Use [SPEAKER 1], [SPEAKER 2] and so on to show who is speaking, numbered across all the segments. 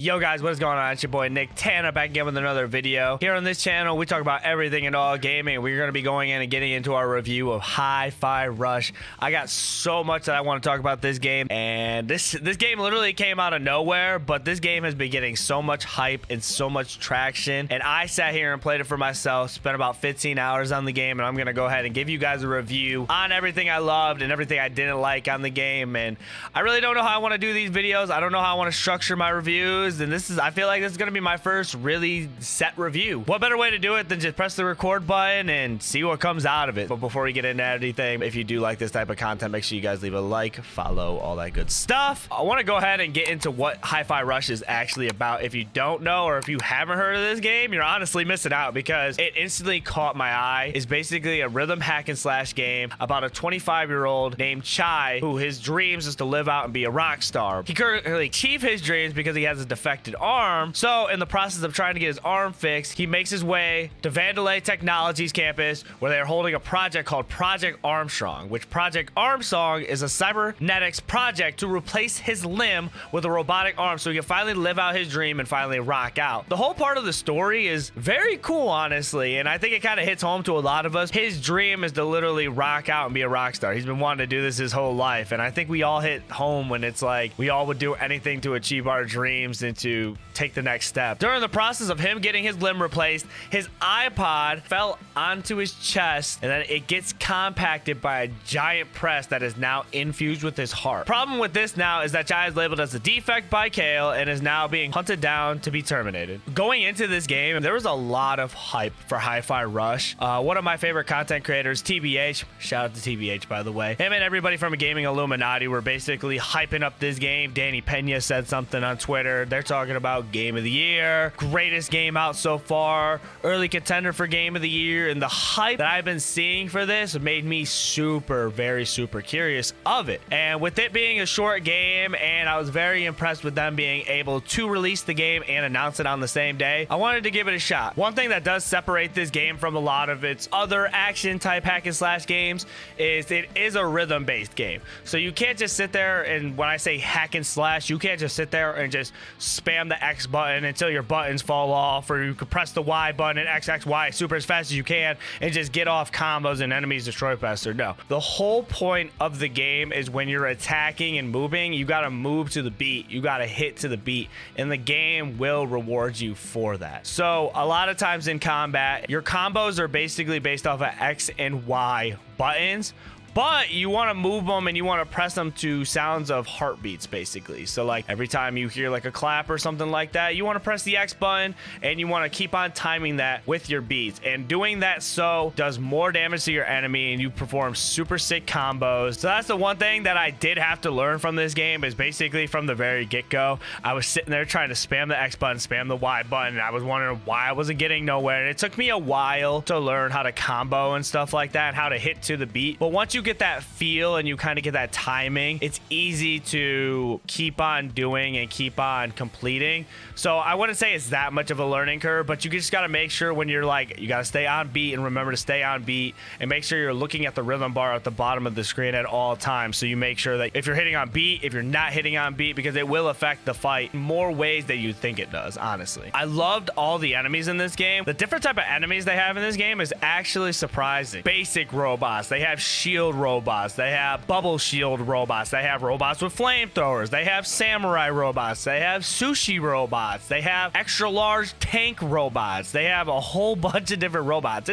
[SPEAKER 1] Yo guys, what is going on? It's your boy Nicktana back again with another video. Here on this channel, we talk about everything and all gaming. We're going to be going in and getting into our review of Hi-Fi Rush. I got so much that I want to talk about this game, and this game literally came out of nowhere, but this game has been getting so much hype and so much traction, and I sat here and played it for myself, spent about 15 hours on the game, and I'm going to go ahead and give you guys a review on everything I loved and everything I didn't like on the game. And I really don't know how I want to do these videos. I don't know how I want to structure my reviews. And I feel like this is going to be my first really set review. What better way to do it than just press the record button and see what comes out of it? But before we get into anything, if you do like this type of content, make sure you guys leave a like, follow, all that good stuff. I want to go ahead and get into what Hi-Fi Rush is actually about. If you don't know, or if you haven't heard of this game, you're honestly missing out, because it instantly caught my eye. It's basically a rhythm hack and slash game about a 25-year-old named Chai, who his dreams is to live out and be a rock star. He currently achieved his dreams because he has a defected arm. So in the process of trying to get his arm fixed, he makes his way to Vandalay Technologies campus, where they're holding a project called Project Armstrong, which Project Armstrong is a cybernetics project to replace his limb with a robotic arm so he can finally live out his dream and finally rock out. The whole part of the story is very cool, honestly, and I think it kind of hits home to a lot of us. His dream is to literally rock out and be a rock star. He's been wanting to do this his whole life, and I think we all hit home when it's like we all would do anything to achieve our dreams and to take the next step. During the process of him getting his limb replaced, his iPod fell onto his chest, and then it gets compacted by a giant press that is now infused with his heart. Problem with this now is that Chai is labeled as a defect by Kale and is now being hunted down to be terminated. Going into this game, there was a lot of hype for Hi-Fi Rush. One of my favorite content creators, TBH, shout out to TBH by the way, him and everybody from Gaming Illuminati were basically hyping up this game. Danny Pena said something on Twitter. They're talking about game of the year, greatest game out so far, early contender for game of the year, and the hype that I've been seeing for this made me very super curious of it. And with it being a short game, and I was very impressed with them being able to release the game and announce it on the same day, I wanted to give it a shot. One thing that does separate this game from a lot of its other action type hack and slash games is it is a rhythm based game. So you can't just sit there, and when I say hack and slash, you can't just sit there and just spam the X button until your buttons fall off, or you can press the Y button and XXY super as fast as you can and just get off combos and enemies destroy faster. No, the whole point of the game is when you're attacking and moving, you got to move to the beat, you got to hit to the beat, and the game will reward you for that. So a lot of times in combat, your combos are basically based off of X and Y buttons, but you want to move them and you want to press them to sounds of heartbeats, basically. So like every time you hear like a clap or something like that, you want to press the X button and you want to keep on timing that with your beats, and doing that so does more damage to your enemy and you perform super sick combos. So that's the one thing that I did have to learn from this game, is basically from the very get-go, I was sitting there trying to spam the X button, spam the Y button, and I was wondering why I wasn't getting nowhere. And it took me a while to learn how to combo and stuff like that, and how to hit to the beat. But once you get that feel and you kind of get that timing, it's easy to keep on doing and keep on completing. So I wouldn't say it's that much of a learning curve, but you just got to make sure when you're like, you got to stay on beat, and remember to stay on beat, and make sure you're looking at the rhythm bar at the bottom of the screen at all times, so you make sure that if you're hitting on beat, if you're not hitting on beat, because it will affect the fight in more ways than you think it does. Honestly, I loved all the enemies in this game. The different type of enemies they have in this game is actually surprising. Basic robots, they have shield robots, they have bubble shield robots, they have robots with flamethrowers, they have samurai robots, they have sushi robots, they have extra large tank robots, they have a whole bunch of different robots.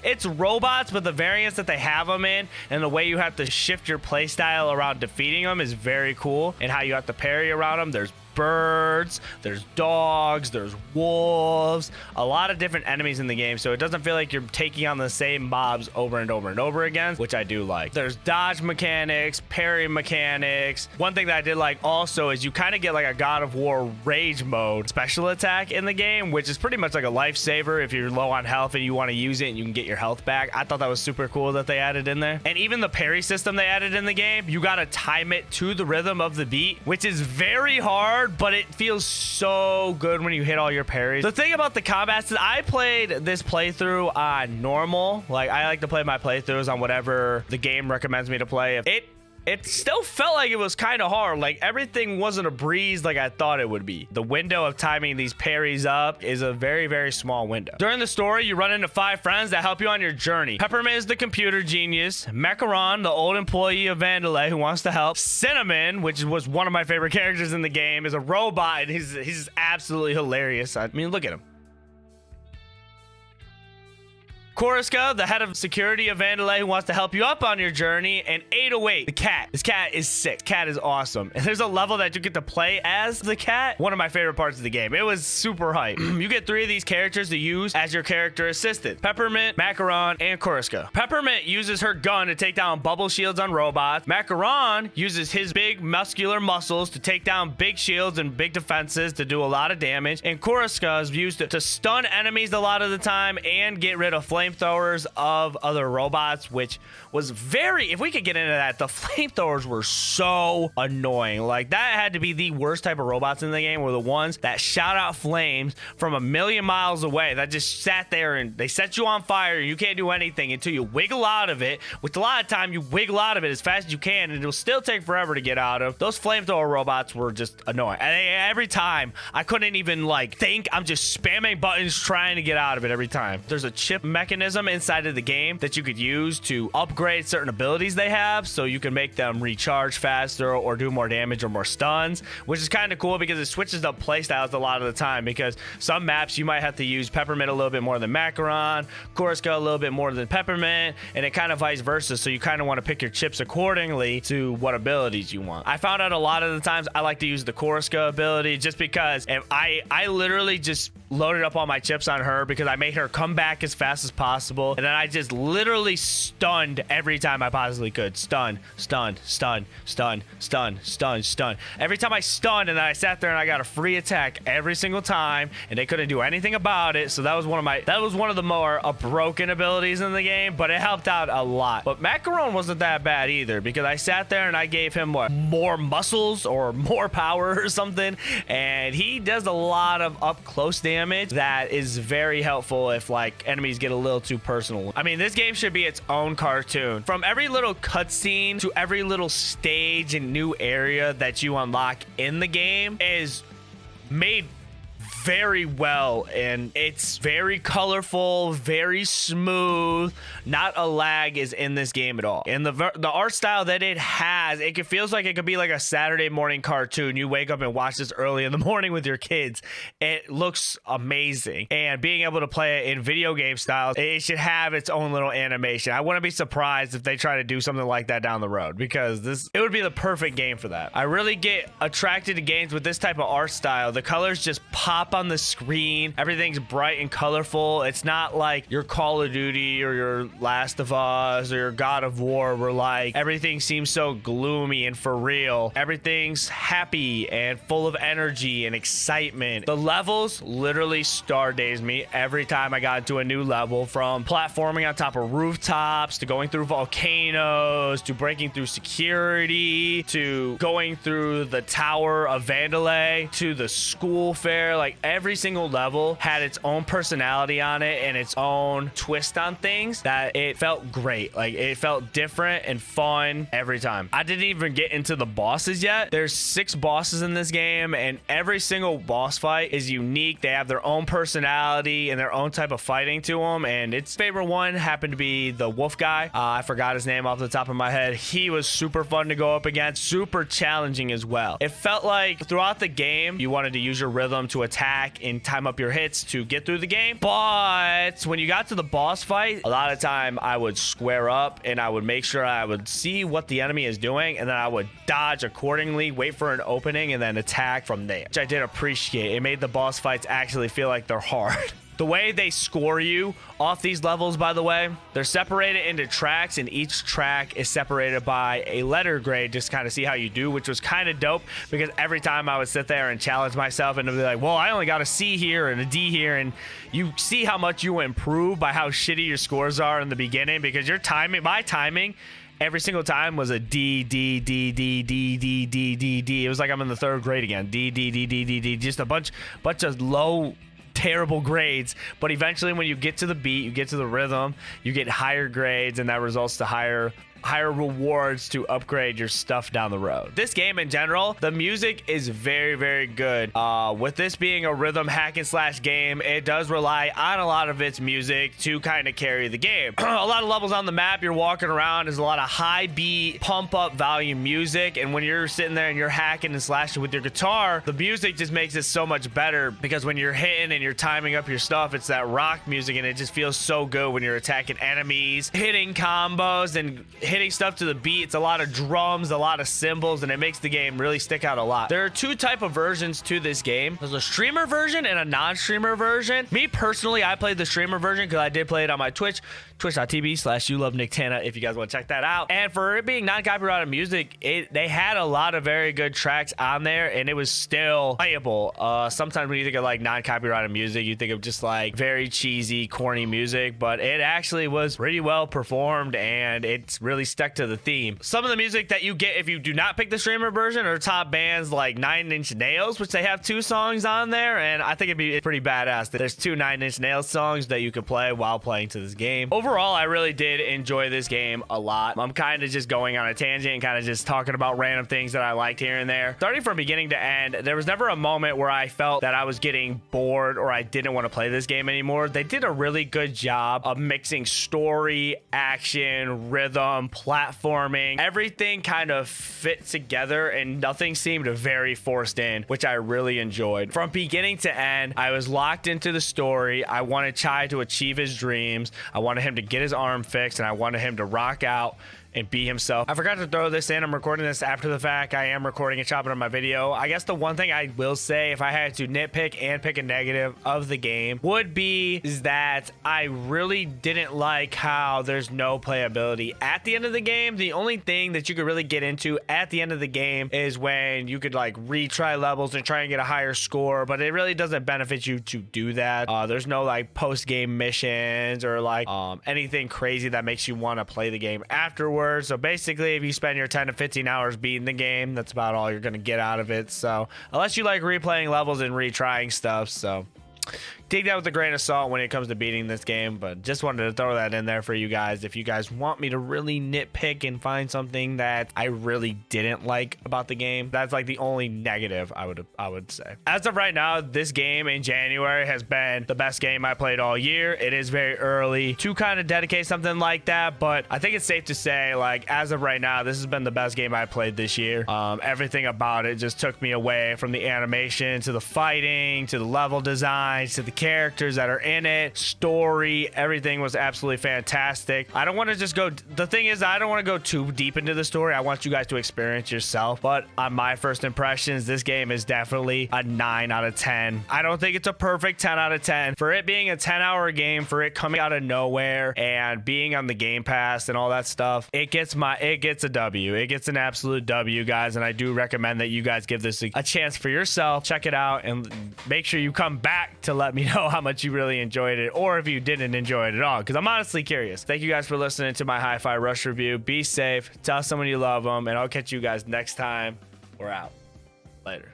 [SPEAKER 1] It's robots, but the variants that they have them in and the way you have to shift your play style around defeating them is very cool, and how you have to parry around them. There's birds, there's dogs, there's wolves, a lot of different enemies in the game, so it doesn't feel like you're taking on the same mobs over and over and over again, which I do like. There's dodge mechanics, parry mechanics. One thing that I did like also is you kind of get like a God of War rage mode special attack in the game, which is pretty much like a lifesaver if you're low on health and you want to use it and you can get your health back. I thought that was super cool that they added in there. And even the parry system they added in the game, you got to time it to the rhythm of the beat, which is very hard, but it feels so good when you hit all your parries. The thing about the combats is I played this playthrough on normal. Like, I like to play my playthroughs on whatever the game recommends me to play. It it still felt like it was kind of hard. Like everything wasn't a breeze like I thought it would be. The window of timing these parries up is a very, very small window. During the story, you run into 5 friends that help you on your journey. Peppermint is the computer genius. Macaron, the old employee of Vandelay who wants to help. Cinnamon, which was one of my favorite characters in the game, is a robot, and he's absolutely hilarious. I mean, look at him. Koriska, the head of security of Vandelay who wants to help you up on your journey, and 808, the cat. This cat is sick. Cat is awesome. And there's a level that you get to play as the cat. One of my favorite parts of the game. It was super hype. You get 3 of these characters to use as your character assistant. Peppermint, Macaron, and Koriska. Peppermint uses her gun to take down bubble shields on robots. Macaron uses his big muscular muscles to take down big shields and big defenses to do a lot of damage. And Koriska is used to stun enemies a lot of the time and get rid of flamethrowers of other robots, which was very, if we could get into that, the flamethrowers were so annoying. Like that had to be the worst type of robots in the game, were the ones that shot out flames from a million miles away that just sat there and they set you on fire. You can't do anything until you wiggle out of it, which a lot of time you wiggle out of it as fast as you can and it'll still take forever to get out of. Those flamethrower robots were just annoying, and every time I couldn't even like think. I'm just spamming buttons trying to get out of it every time. There's a chip mechanism inside of the game that you could use to upgrade certain abilities they have, so you can make them recharge faster or do more damage or more stuns, which is kind of cool because it switches up playstyles a lot of the time, because some maps you might have to use Peppermint a little bit more than Macaron, Koriska a little bit more than Peppermint, and it kind of vice versa, so you kind of want to pick your chips accordingly to what abilities you want. I found out a lot of the times I like to use the Koriska ability just because if I literally just loaded up all my chips on her because I made her come back as fast as possible, and then I just literally stunned every time I possibly could. Stun, stun, stun, stun, stun, stun, stun. Every time I stunned, and then I sat there and I got a free attack every single time, and they couldn't do anything about it. So that was one of the more broken abilities in the game, but it helped out a lot. But Macaron wasn't that bad either, because I sat there and I gave him what, more muscles or more power or something, and he does a lot of up close damage that is very helpful if like enemies get a little too personal. I mean, this game should be its own cartoon. From every little cutscene to every little stage and new area that you unlock in the game is made very well, and it's very colorful, very smooth. Not a lag is in this game at all. And the art style that it has, it feels like it could be like a Saturday morning cartoon. You wake up and watch this early in the morning with your kids. It looks amazing, and being able to play it in video game style, it should have its own little animation. I wouldn't be surprised if they try to do something like that down the road, because it would be the perfect game for that. I really get attracted to games with this type of art style. The colors just pop on the screen. Everything's bright and colorful. It's not like your Call of Duty or your Last of Us or your God of War, where like everything seems so gloomy and for real. Everything's happy and full of energy and excitement. The levels literally stardaze me every time I got into a new level, from platforming on top of rooftops to going through volcanoes to breaking through security to going through the Tower of Vandelay to the school fair. Like every single level had its own personality on it and its own twist on things that it felt great. Like it felt different and fun every time. I didn't even get into the bosses yet. There's 6 bosses in this game, and every single boss fight is unique. They have their own personality and their own type of fighting to them, and its favorite one happened to be the wolf guy. I forgot his name off the top of my head. He was super fun to go up against, super challenging as well. It felt like throughout the game you wanted to use your rhythm to attack and time up your hits to get through the game, but when you got to the boss fight, a lot of time I would square up and I would make sure I would see what the enemy is doing, and then I would dodge accordingly, wait for an opening, and then attack from there, which I did appreciate. It made the boss fights actually feel like they're hard. The way they score you off these levels, by the way, they're separated into tracks, and each track is separated by a letter grade, just kind of see how you do, which was kind of dope, because every time I would sit there and challenge myself and be like, well, I only got a C here and a D here, and you see how much you improve by how shitty your scores are in the beginning, because your timing, my timing, every single time was a D, D, D, D, D, D, D, D, D. It was like I'm in the 3rd grade again. D, D, D, D, D, D. Just a bunch of low, terrible grades. But eventually when you get to the beat, you get to the rhythm, you get higher grades, and that results to higher higher rewards to upgrade your stuff down the road. This game in general, the music is very, very good. With this being a rhythm hack and slash game, it does rely on a lot of its music to kind of carry the game. A lot of levels on the map, you're walking around, there's a lot of high beat, pump up volume music, and when you're sitting there and you're hacking and slashing with your guitar, the music just makes it so much better, because when you're hitting and you're timing up your stuff, it's that rock music, and it just feels so good when you're attacking enemies, hitting combos and hitting stuff to the beat. It's a lot of drums, a lot of cymbals, and it makes the game really stick out a lot. There are two type of versions to this game. There's a streamer version and a non-streamer version. Me personally, I played the streamer version because I did play it on my Twitch, twitch.tv/YouLoveNicktana, if you guys want to check that out. And for it being non-copyrighted music, they had a lot of very good tracks on there, and it was still playable. Sometimes when you think of like non-copyrighted music, you think of just like very cheesy, corny music, but it actually was pretty well performed, and it's really stuck to the theme. Some of the music that you get if you do not pick the streamer version are top bands like 9 Inch Nails, which they have 2 songs on there, and I think it'd be pretty badass. There's 2 9 Inch Nails songs that you could play while playing to this game. Overall, I really did enjoy this game a lot. I'm kind of just going on a tangent and kind of just talking about random things that I liked here and there. Starting from beginning to end, there was never a moment where I felt that I was getting bored or I didn't want to play this game anymore. They did a really good job of mixing story, action, rhythm, platforming. Everything kind of fit together and nothing seemed very forced in, which I really enjoyed. From beginning to end, I was locked into the story. I wanted Chai to achieve his dreams. I wanted him to get his arm fixed, and I wanted him to rock out and be himself. I forgot to throw this in. I'm recording this after the fact. I am recording and chopping on my video. I guess the one thing I will say, if I had to nitpick and pick a negative of the game, would be is that I really didn't like how there's no playability at the end of the game. The only thing that you could really get into at the end of the game is when you could like retry levels and try and get a higher score, but it really doesn't benefit you to do that. There's no like post-game missions or like anything crazy that makes you want to play the game afterwards. So basically, if you spend your 10 to 15 hours beating the game, that's about all you're going to get out of it. So unless you like replaying levels and retrying stuff, so take that with a grain of salt when it comes to beating this game, but just wanted to throw that in there for you guys. If you guys want me to really nitpick and find something that I really didn't like about the game, that's like the only negative I would say. As of right now, this game in January has been the best game I played all year. It is very early to kind of dedicate something like that, but I think it's safe to say, like, as of right now, this has been the best game I played this year. Everything about it just took me away, from the animation to the fighting to the level designs to the characters that are in it, story, everything was absolutely fantastic. I don't want to just go, the thing is, I don't want to go too deep into the story. I want you guys to experience yourself, but on my first impressions, this game is definitely a 9 out of 10. I don't think it's a perfect 10 out of 10. For it being a 10-hour game, for it coming out of nowhere and being on the Game Pass and all that stuff, it gets a W. It gets an absolute W, guys, and I do recommend that you guys give this a chance for yourself. Check it out and make sure you come back to let me know how much you really enjoyed it, or if you didn't enjoy it at all, because I'm honestly curious. Thank you guys for listening to my Hi-Fi Rush review. Be safe, tell someone you love them, and I'll catch you guys next time. We're out. Later.